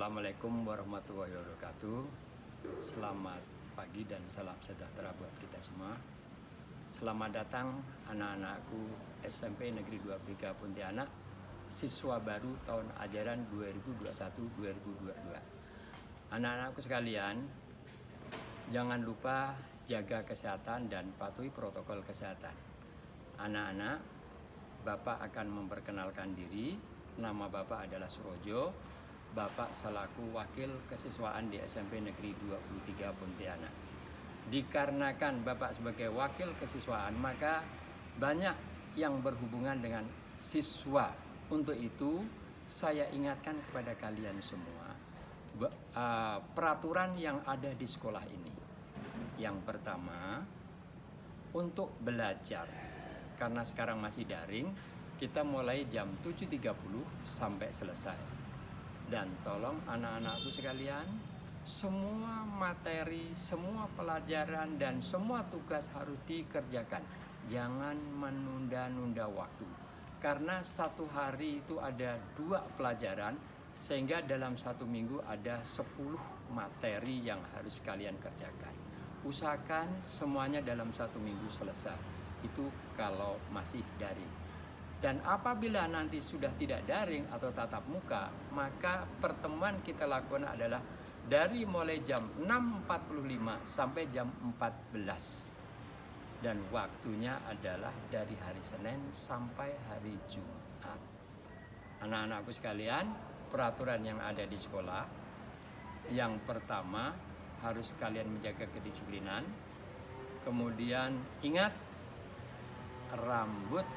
Assalamualaikum warahmatullahi wabarakatuh. Selamat pagi dan salam sejahtera buat kita semua. Selamat datang anak-anakku SMP Negeri 2 Briga Pontianak, siswa baru tahun ajaran 2021-2022. Anak-anakku sekalian, jangan lupa jaga kesehatan dan patuhi protokol kesehatan. Anak-anak, Bapak akan memperkenalkan diri. Nama Bapak adalah Surojo. Bapak selaku wakil kesiswaan di SMP Negeri 23 Pontianak. Dikarenakan Bapak sebagai wakil kesiswaan, maka banyak yang berhubungan dengan siswa. Untuk itu, saya ingatkan kepada kalian semua peraturan yang ada di sekolah ini. Yang pertama, untuk belajar, karena sekarang masih daring, kita mulai jam 7.30 sampai selesai. Dan tolong anak-anakku sekalian, semua materi, semua pelajaran, dan semua tugas harus dikerjakan. Jangan menunda-nunda waktu. Karena satu hari itu ada 2 pelajaran, sehingga dalam 1 minggu ada 10 materi yang harus kalian kerjakan. Usahakan semuanya dalam 1 minggu selesai. Itu kalau masih daring. Dan apabila nanti sudah tidak daring atau tatap muka, maka pertemuan kita lakukan adalah dari mulai jam 6.45 sampai jam 14. Dan waktunya adalah dari hari Senin sampai hari Jumat. Anak-anakku sekalian, peraturan yang ada di sekolah, yang pertama harus kalian menjaga kedisiplinan. Kemudian ingat, rambut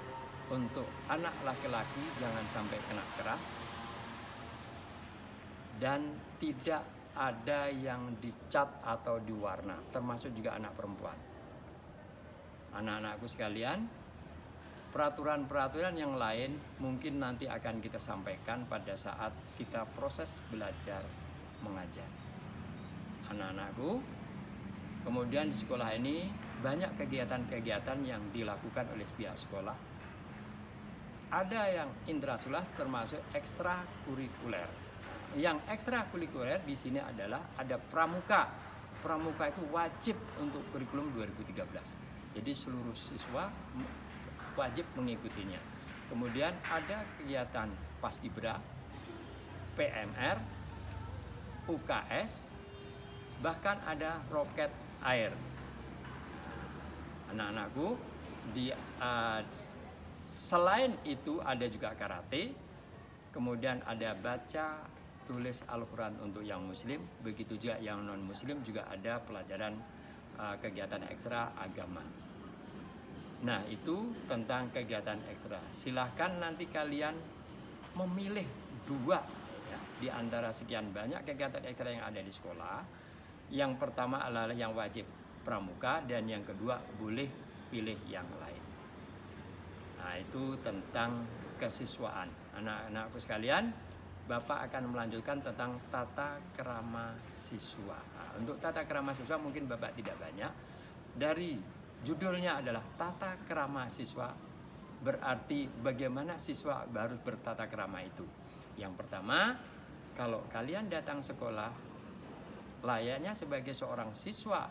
untuk anak laki-laki jangan sampai kena kerah, dan tidak ada yang dicat atau diwarna, termasuk juga anak perempuan. Anak-anakku sekalian, peraturan-peraturan yang lain mungkin nanti akan kita sampaikan pada saat kita proses belajar mengajar. Anak-anakku, kemudian di sekolah ini banyak kegiatan-kegiatan yang dilakukan oleh pihak sekolah. Ada yang intrasulah termasuk ekstrakurikuler. Yang ekstrakurikuler di sini adalah ada pramuka. Pramuka itu wajib untuk kurikulum 2013. Jadi seluruh siswa wajib mengikutinya. Kemudian ada kegiatan Paskibra, PMR, UKS, bahkan ada roket air. Anak-anakku, selain itu ada juga karate, kemudian ada baca tulis Al-Quran untuk yang muslim, begitu juga yang non muslim juga ada pelajaran kegiatan ekstra agama. Nah, itu tentang kegiatan ekstra. Silahkan nanti kalian memilih 2 ya, di antara sekian banyak kegiatan ekstra yang ada di sekolah. Yang pertama adalah yang wajib pramuka, dan yang kedua boleh pilih yang lain. Nah, itu tentang kesiswaan. Anak-anakku sekalian, Bapak akan melanjutkan tentang tata krama siswa. Nah, untuk tata krama siswa mungkin Bapak tidak banyak. Dari judulnya adalah tata krama siswa, berarti bagaimana siswa harus bertata krama itu. Yang pertama, kalau kalian datang sekolah layaknya sebagai seorang siswa,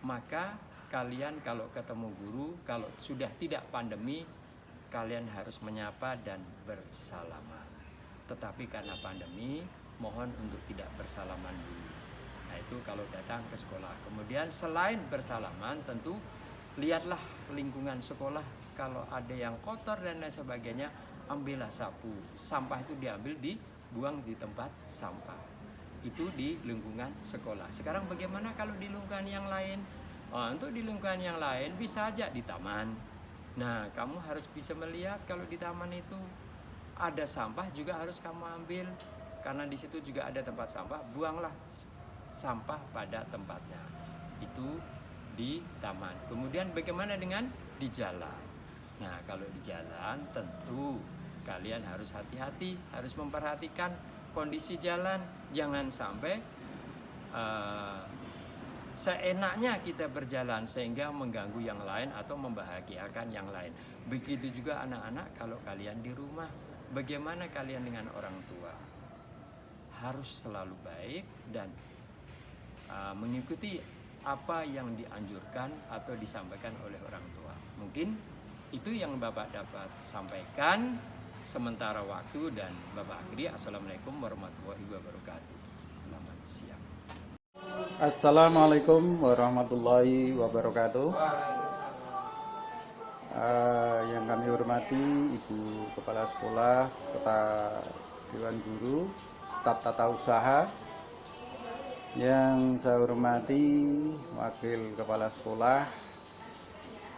maka kalian kalau ketemu guru, kalau sudah tidak pandemi, kalian harus menyapa dan bersalaman. Tetapi karena pandemi, mohon untuk tidak bersalaman dulu. Nah, itu kalau datang ke sekolah. Kemudian selain bersalaman, tentu lihatlah lingkungan sekolah. Kalau ada yang kotor dan lain sebagainya, ambillah sapu. Sampah itu diambil, dibuang di tempat sampah. Itu di lingkungan sekolah. Sekarang bagaimana kalau di lingkungan yang lain? Untuk di lingkungan yang lain bisa aja di taman. Nah, kamu harus bisa melihat kalau di taman itu ada sampah juga harus kamu ambil. Karena di situ juga ada tempat sampah, buanglah sampah pada tempatnya. Itu di taman. Kemudian bagaimana dengan di jalan? Nah, kalau di jalan tentu kalian harus hati-hati, harus memperhatikan kondisi jalan. Jangan sampai seenaknya kita berjalan sehingga mengganggu yang lain atau membahagiakan yang lain. Begitu juga anak-anak kalau kalian di rumah. Bagaimana kalian dengan orang tua? harus selalu baik dan mengikuti apa yang dianjurkan atau disampaikan oleh orang tua. Mungkin itu yang Bapak dapat sampaikan sementara waktu, dan Bapak akhiri. Assalamualaikum warahmatullahi wabarakatuh. Selamat siang. Assalamualaikum warahmatullahi wabarakatuh. Yang kami hormati Ibu Kepala Sekolah, serta Dewan Guru, staf tata usaha. Yang saya hormati Wakil Kepala Sekolah,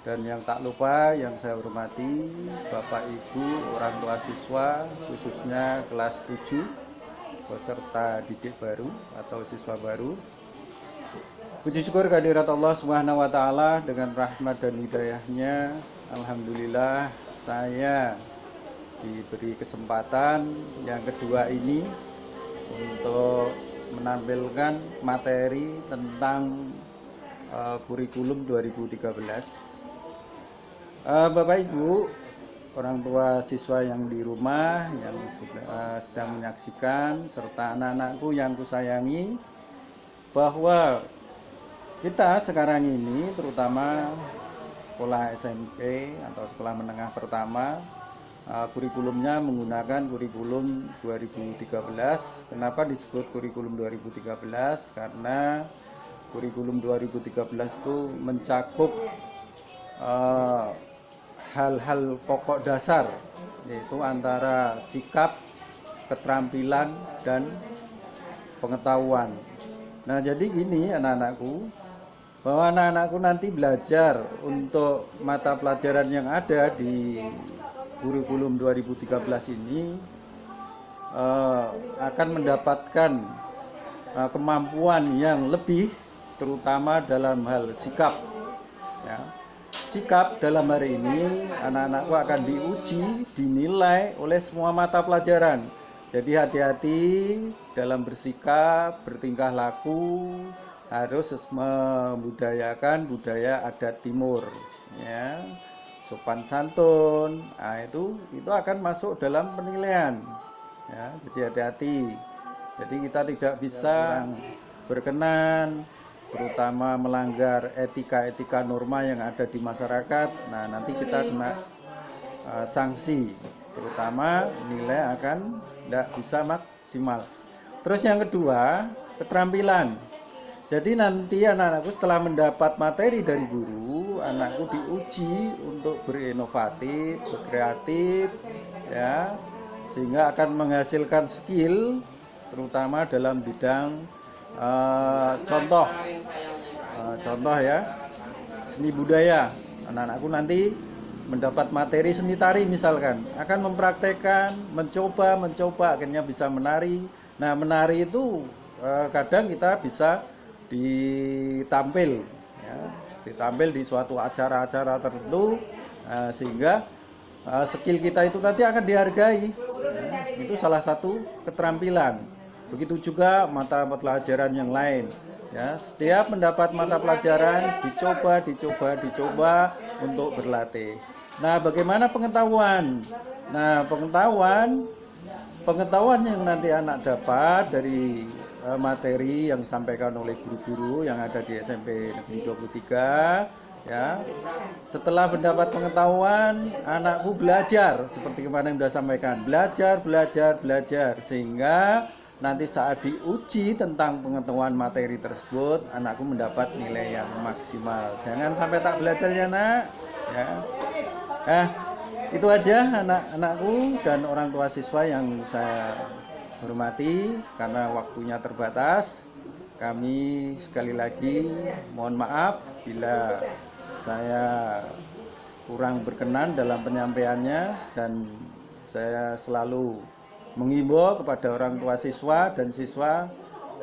dan yang tak lupa yang saya hormati Bapak Ibu orang tua siswa, khususnya kelas 7 peserta didik baru atau siswa baru. Puji syukur kehadirat Allah Subhanahu wa taala, dengan rahmat dan hidayahnya, alhamdulillah saya diberi kesempatan yang kedua ini untuk menampilkan materi tentang kurikulum 2013. Bapak Ibu orang tua siswa yang di rumah yang sedang menyaksikan, serta anak-anakku yang kusayangi, bahwa kita sekarang ini, terutama sekolah SMP atau sekolah menengah pertama, kurikulumnya menggunakan kurikulum 2013. Kenapa disebut kurikulum 2013? Karena kurikulum 2013 itu mencakup hal-hal pokok dasar, yaitu antara sikap, keterampilan, dan pengetahuan. Nah, jadi gini anak-anakku, bahwa anak-anakku nanti belajar untuk mata pelajaran yang ada di kurikulum 2013 ini akan mendapatkan kemampuan yang lebih, terutama dalam hal sikap. Ya. Sikap dalam hari ini anak-anakku akan diuji, dinilai oleh semua mata pelajaran. Jadi hati-hati dalam bersikap, bertingkah laku, harus membudayakan budaya adat timur, ya. Sopan santun, nah itu akan masuk dalam penilaian, ya. Jadi hati-hati. Jadi kita tidak bisa berkenan, terutama melanggar etika-etika norma yang ada di masyarakat. Nah, nanti kita kena sanksi, terutama nilai akan tidak bisa maksimal. Terus yang kedua, keterampilan. Jadi nanti anak-anakku setelah mendapat materi dari guru, anakku diuji untuk berinovatif, berkreatif, ya, sehingga akan menghasilkan skill, terutama dalam bidang contoh ya, seni budaya. Anak-anakku nanti mendapat materi seni tari misalkan, akan mempraktekkan, mencoba, akhirnya bisa menari. Nah, menari itu kadang kita bisa ditampil di suatu acara-acara tertentu, sehingga skill kita itu nanti akan dihargai. Itu salah satu keterampilan. Begitu juga mata pelajaran yang lain, ya. Setiap mendapat mata pelajaran dicoba untuk berlatih. Nah, bagaimana pengetahuan? Nah, pengetahuan yang nanti anak dapat dari materi yang disampaikan oleh guru-guru yang ada di SMP Negeri 23, ya. Setelah mendapat pengetahuan, anakku belajar seperti kemarin yang sudah sampaikan, belajar, sehingga nanti saat diuji tentang pengetahuan materi tersebut, anakku mendapat nilai yang maksimal. Jangan sampai tak belajar ya, Nak, ya. Itu aja anak-anakku dan orang tua siswa yang saya hormati. Karena waktunya terbatas, kami sekali lagi mohon maaf bila saya kurang berkenan dalam penyampaiannya, dan saya selalu mengimbau kepada orang tua siswa dan siswa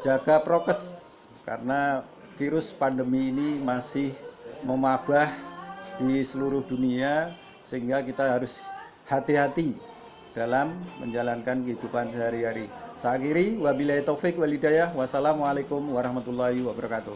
jaga prokes, karena virus pandemi ini masih memabah di seluruh dunia, sehingga kita harus hati-hati dalam menjalankan kehidupan sehari-hari. Saya akhiri, wabillahi taufik wal hidayah. Wassalamualaikum warahmatullahi wabarakatuh.